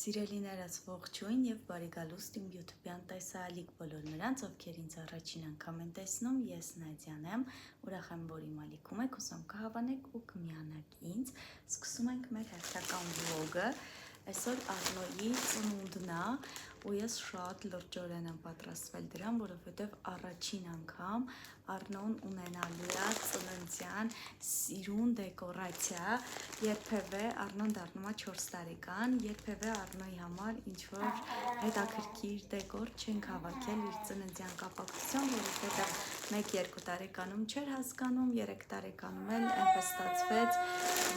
Սիրելիներս ողջույն եւ բարի գալուստ իմ YouTube-յան տեսահալիկ բոլոր նրանց, ովքեր ինձ առաջին անգամ են տեսնում, ես Նադյան եմ, ուրախ եմ, որ իմ ալիքում եք, հուսամ կհավանեք ու կմիանաք ինձ։ Սկսում ենք մեր հերթական վլոգը։ Այսօր Արնոյի ծնունդն է ու ես շատ լրջորեն եմ պատրաստվել դրան, որովհետև առաջին անգամ Արնոն ունենալու է ծննդյան սիրուն դեկորացիա, երբևէ Արնոն դառնում է 4 տարեկան, երբևէ Արնոյի համար ինչ-որ հետաքրքիր դեկոր չենք հավաքել իր ծննդյան կապակցությամբ, որովհետև 1-2 տարեկանում չէր հասկանում, 3 տարեկանում էլ այնպես ստացվեց,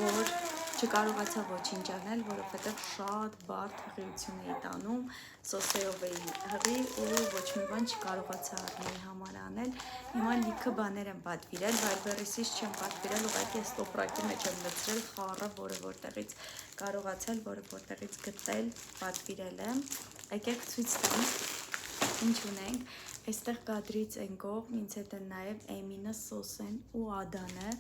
որ չկարողացա ոչինչ անել, որովհետև շատ բարդ հղիություն էի տանում, սոսերով էի հղի ու ոչ մի բան չկարողացա Արնոյի համար անել։ Հիմա լիքը բաներ եմ պատվիրել, Viber-ից չեմ պատվիրել, ուղղակի այս տոպրակի մեջ եմ լցրել խառը, որը որտեղից կարողացել, որը որտեղից գտել, պատվիրել եմ։ Եկեք ցույց տամ, ինչ ունենք։ Այստեղ կադրից են կողմ, ինձ հետ են նաև Էմինը, Սոսեն ու Ադանը։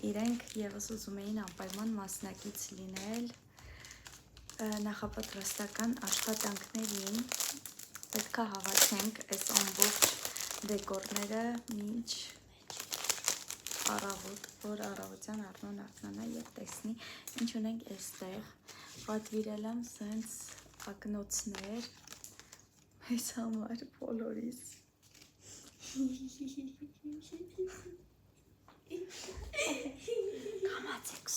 Իրենք եւս ուզում էին անպայման մասնակից լինել նախապատրաստական աշխատանքներին։ Պետք է հավաքենք այս ամբողջ դեկորները մինչ առավոտ, որ առավոտյան Արնոն արթնանա եւ տեսնի ինչ ունենք այստեղ։ Պատվիրել եմ սենց ակնոցներ մեզ համար բոլորիս։ Կամացեք,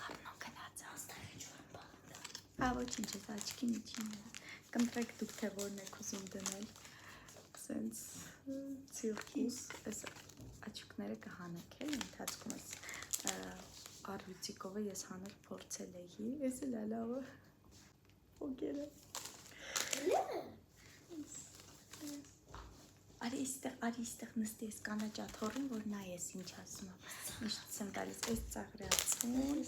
Արնոն գնաց աստղի ջուրը բաղდა։ Ոչինչ ես աչքի միջին է։ Կընտրեք դուք թե որն եք ուզում դնել։ Սենց ցիրկուս, այս աչուկները կհանեք էլ ընթացքում ես արլուծիկովը ես հանել փորձել էի։ Էս էլ է լավը։ Օգերը։ Արի իստեղ նստի ես կանաչ աթոռին, որ նայես ինչ ասում եմ։ Միշտ եմ տալիս այս ծաղրացուն,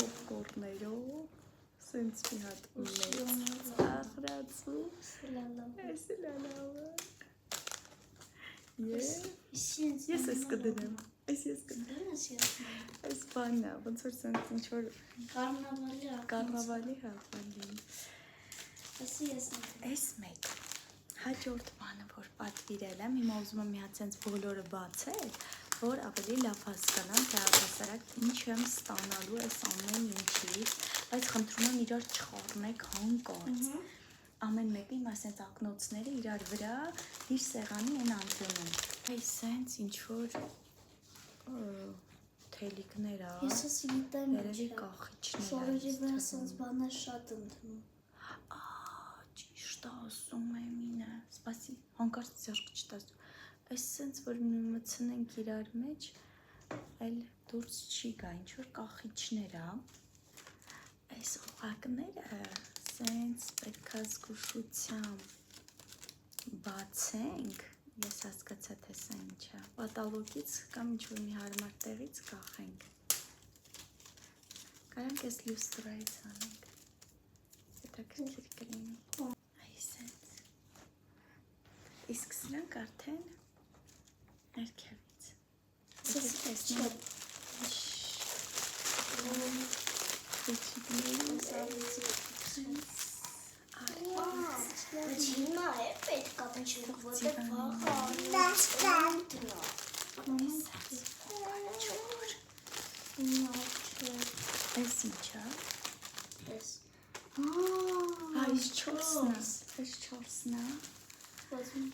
պոպկորներով, սենց մի հատ մեծ ծաղրացու, այս էլ է լավը։ Ես ես կդնեմ, ես կդնեմ, այս բանն է, ոնց որ սենց ինչ-որ կարնավալի հավալին։ Այս մեկ հաջորդ բանը, որ պատվիրել եմ, հիմա ուզում եմ մի հատ սենց բոլորը բացել, որ ավելի լավ հասկանամ, թե առհասարակ ինչ եմ ստանալու այս ամեն ինչից, բայց խնդրում եմ իրար չխառնեք հանկարծ։ Ամեն մեկը հիմա սենց ակնոցները իրար վրա իր սեղանի են անկյունում։ Այս սենց ինչ-որ թելիկներ ա, երևի կախիչներ ա։ Շորերի վրա սենց բաներ շատ ընդնում։ Ասում եմ ինը, սպասի, հանկարծ ձեռք չտաս, այս սենց, որ մցնենք իրար մեջ, այլ դուրս չի գա, ինչ-որ կախիչներ ա, այս օղակները սենց պետքա զգուշությամբ բացենք, ես հասկացա, թե սա ինչ ա, պատալոգից կամ ինչ-որ մի հարմար տեղից կախենք, կարանք ես լյուստրայից անենք, հետաքրքիր կլինի։ Իսկ սրանք արդեն ներքևից։ Ես տեսնում հիմա է պետք է փչենք, որտեղ վաղը Այս ինչ է։ Այս 4-ն է, այս 4-ն է։ Ոչինչ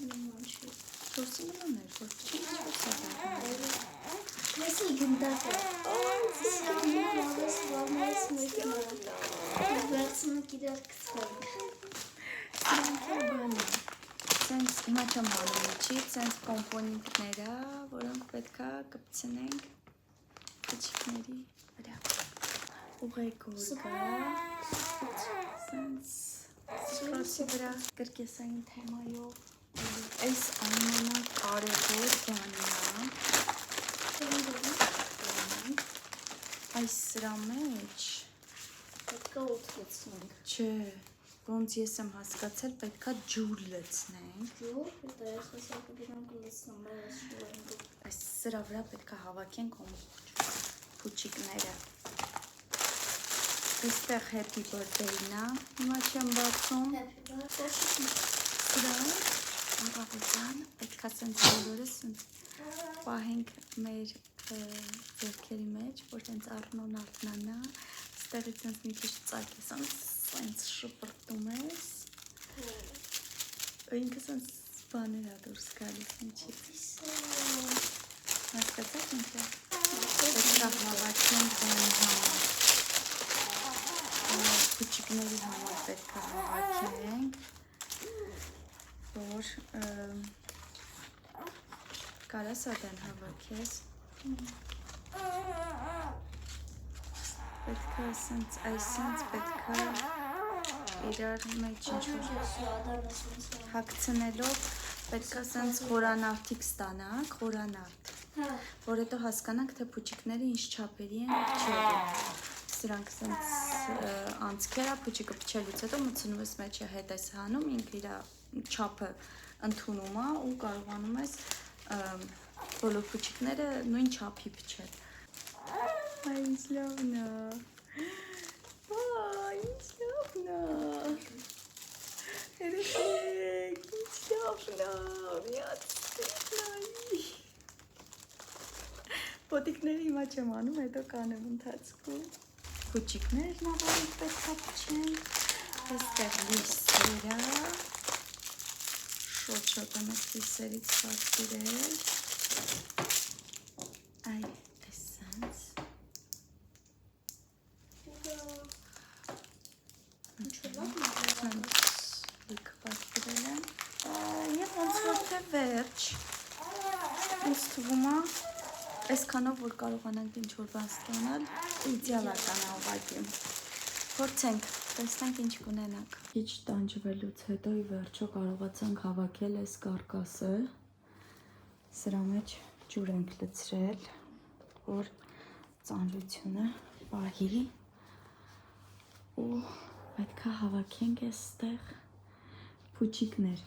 նման չի։ 4-ը նման էր, որ չի Մեսի գնդակ է։ Ես վարմայից մեկն է։ Վերցնենք իրար կծվենք։ Սրանք է բան է։ Սենց հիմա չեմ հանում ինչի, սենց կոմպոնենտներ է, որոնք պետք է կպցնենք կչիկների վրա։ Ուղեկոր կա, սենց սրասի վրա կրկեսային թեմայով, այս ամենակարևոր բանն է, այս սրա մեջ պետք է օդ լցնենք։ Չէ, ոնց ես եմ հասկացել, պետք է ջուր լցնենք։ Ջուր, դա ես հեսակը գրանք լցնում, այս շուր այս սրա վրա պետք է հավաքենք ամբողջ փուչիկները։ Այստեղ happy birthday-ն է, հիմա չեմ բացում։ Սրա առավոտյան պետք է սենց բոլորս պահենք մեր ձեռքերի մեջ, որ սենց առնոն արտնանա, ստեղից սենց մի քիչ ծակ է, սենց շպրտում ես, ինքը սենց բաներ է դուրս գալիս ինչից։ Հասկացաք ինչ է։ Պետք է հավաքենք դեն համար։ Փուչիկների համար պետք է հավաքենք, որ կարաս ադեն հավաքես։ Պետք է այսինց պետք է իրար մեջ ինչ-որ հագցնելով պետք է սենց խորանարդիկ ստանանք, խորանարդ, որ հետո հասկանանք, թե փուչիկները ինչ չափերի են փչելու։ Սրանք սենց անցքերա փուչիկը փչելուց հետո մտցնում ես մեջը հետ ես հանում, ինքը իր չափը ընդունում է ու կարողանում ես բոլոր փուչիկները նույն չափի փչել։ Այ ինչ լավն է։ Ինչ լավն է։ Երեխեք, ինչ լավն է։ Միացնի։ Պոտիկները հիմա չեմ անում, հետո կանեմ ընթացքում։ Փուչիկներն ավելի պետք է փչենք, այստեղ լույսերը, շոտ եմ այս լույսերից պատվիրել, այ էսենց, լիքը պատվիրել եմ, և ոնց որ թե վերջ, ինձ թվում է, այսքանով, որ կարողանանք ինչ-որ բան ստանալ, իդեալական է ուղղակի։ Փորձենք, տեսնենք ինչ կունենանք։ Քիչ տանջվելուց հետո ի վերջո կարողացանք հավաքել այս կարկասը։ Սրա մեջ ջուր ենք լցրել, որ ծանրությունը պահի ու պետք է հավաքենք այստեղ փուչիկներ։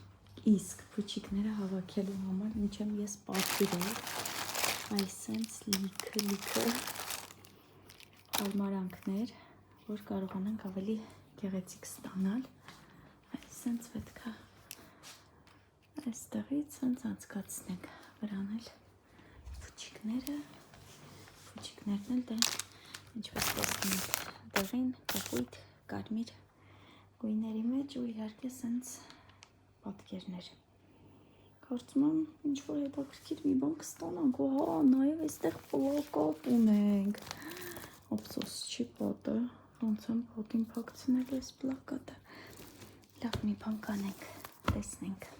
Իսկ փուչիկները հավաքելու համար ինչ եմ ես պատվիրել այսենց լիքը արմարանքներ, որ կարողանանք ավելի գեղեցիկ ստանալ, այսենց պետք է այստեղից սենց անցկացնենք, վրան էլ փուչիկներն էլ դե ինչպես տեսնում եք դեղին, կապույտ, կարմիր գույների մեջ ու իհարկե սենց պատկերներ։ Կարծում եմ ինչ-որ հետաքրքիր մի բան կստանանք, հա, նաև այստեղ պլակատ ունենք, ափսոս չի պատը, ոնց եմ պատին փակցնել այս պլակատը, լավ մի բան կանենք, տեսնենք։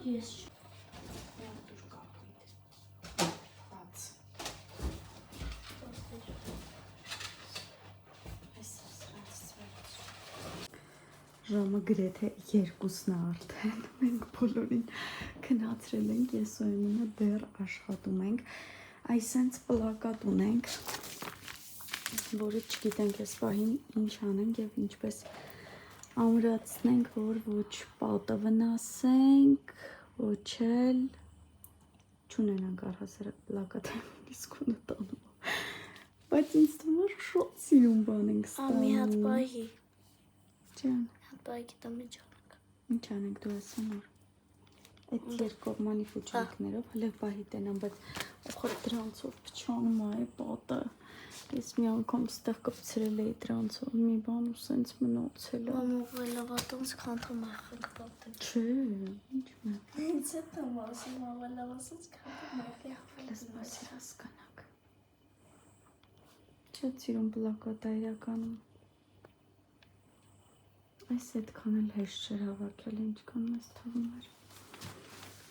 Ես դուր կապույտ, բաց, ժամը գրեթե 2-ն է արդեն, մենք բոլորին քնացրել ենք, ես ու Էմինը դեռ աշխատում ենք, այսենց պլակատ ունենք, որը չգիտենք այս պահին ինչ անենք և ինչպես ամրացնենք, որ ոչ պատը վնասենք, ոչ էլ չունենանք առհասարակ պլակատը իսկունը տանում, բայց ինձ թվում է շատ սիրուն բան ենք ստանում։ Մի հատ պահի։ Ջան։ Հատ պահի գիտեմ ինչ անենք։ Ինչ անենք դու ասում որ։ Այդ երկկողմանի փուչիկներով հələ պահի տենամ, բայց ոխր դրանցով փչանում է պատը։ Ես մի անգամ ստեղ կպցրել էի դրանցով մի բան ու սենց մնացել է։ Ամովելավատոնց կանթում ախակ պատը։ Չէ, ինչ մե։ Ինձ է տամ ասում, ավելավասից կանթում ախակ Լես բասիր հասկանակ։ Չէ ծիրում պլակատ է իրականում։ Այս այդքան էլ հեշտ չէր հավաքել, ինչքան մեզ թվում էր։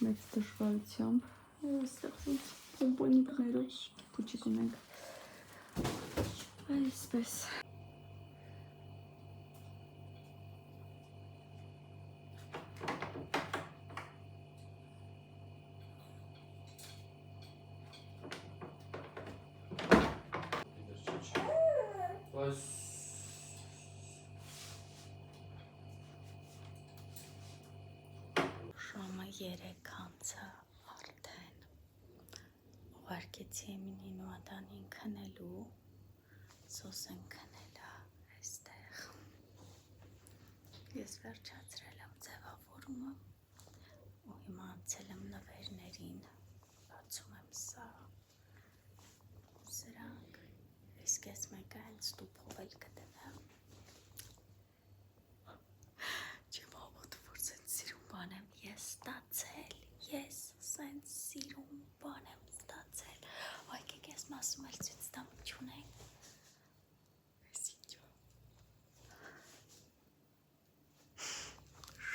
Մեծ դժվարությամբ։ Այստեղ սենց կոմպոնիկներով փուչիկ ունենք։ Այսպես։ Ժամը 3:00 արդեն ուղարկեցի Էմինին ու Ադանին քնելու, սոսեն քնել է այստեղ։ Ես վերջացրել եմ ձևավորումը ու հիմա անցել եմ նվերներին, բացում եմ սա, սրանք, իսկ ես մեկը հենց տուփով էլ կդնեմ։ Չեմ հավատում, որ սենց սիրուն բան եմ ես ստացել, ես սենց սիրուն բան եմ ստացել, այգեք ես մասում էլ ծույց տամ ինչ ունենք, ես ինչ եմ,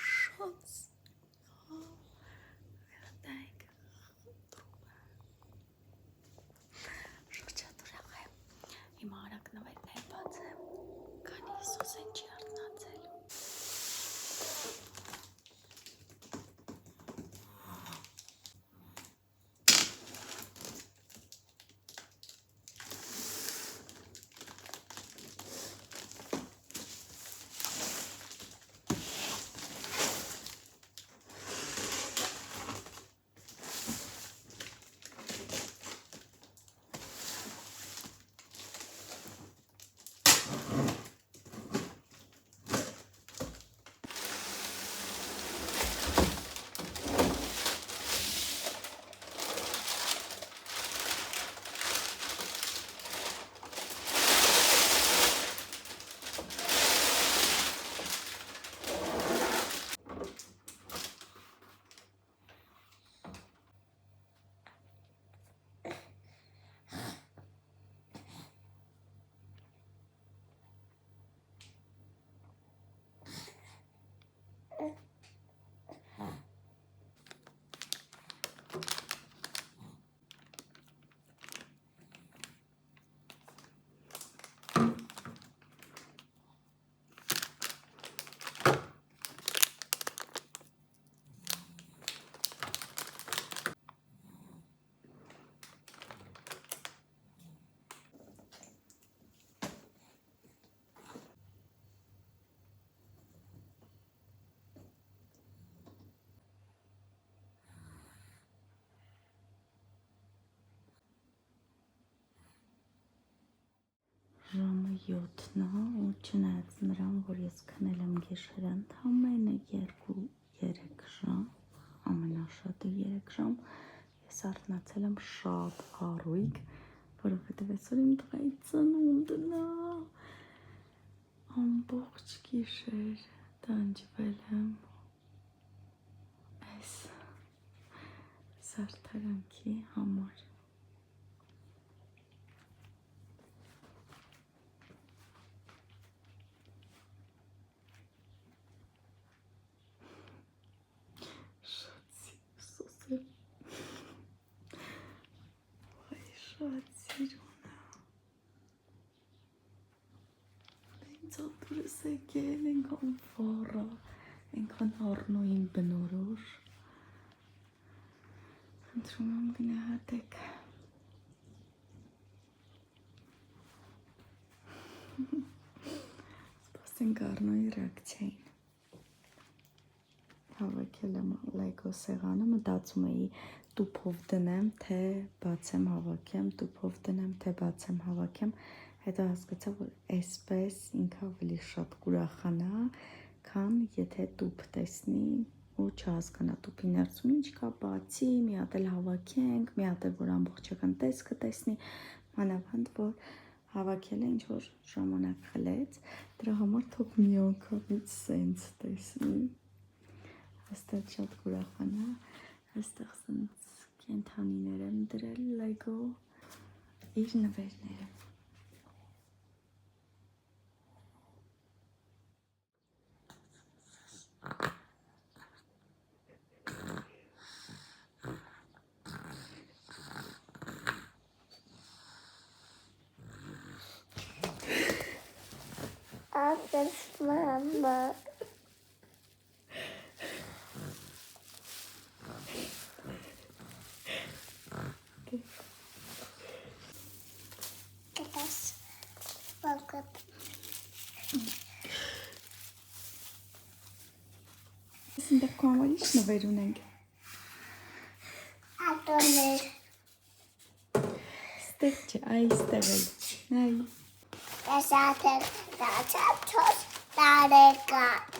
շոց, վերատայք, շոչատուր աղեմ, հիմա արակ նվերներ բացեմ, քանի սոսեն չի արտնացել։ Ժամը 7-ն է ու չնայած նրան, որ ես քնել եմ գիշերը ընդամենը 2-3 ժամ, ամենաշատը 3 ժամ, ես արթնացել եմ շատ առույգ, որովհետև այսօր իմ տղայի ծնունդն է, ամբողջ գիշեր տանջվել եմ այս զարդարանքի համար։ Շատ սիրուն է։ Ինձ ատուրս եկել, ենքան վառը, ենքան առնոյին բնորոշ։ Ընտրում եմ գնահատեք։ Սպասենք առնոյի ռեակցիային։ Հավաքել եմ լեգո սեղանը, մտածում էի տուփով դնեմ, թե բացեմ հավաքեմ, տուփով դնեմ, թե բացեմ հավաքեմ, հետո հասկացա, որ այսպես ինքը ավելի շատ կուրախանա, քան եթե տուփ տեսնի ու չհասկանա տուփի ներսում ինչ կա, բացի, մի հատ էլ հավաքենք, մի հատ էլ որ ամբողջական տեսքը տեսնի, մանավանդ որ հավաքել է, ինչ-որ ժամանակ խլեց, դրա համար թող մի անգամից սենց տեսնի, հաստատ շատ կուրախանա, հաստեղ սենց կենթանիներ եմ դրել լեգո, իր նվերները։ That's mama. That's welcome. Սինտեղ քո համար ինչ նվեր ունենք։ Ատոներ։ Ստեղ չէ, այստեղ էլ։ Այ That's a 4 տարեկան։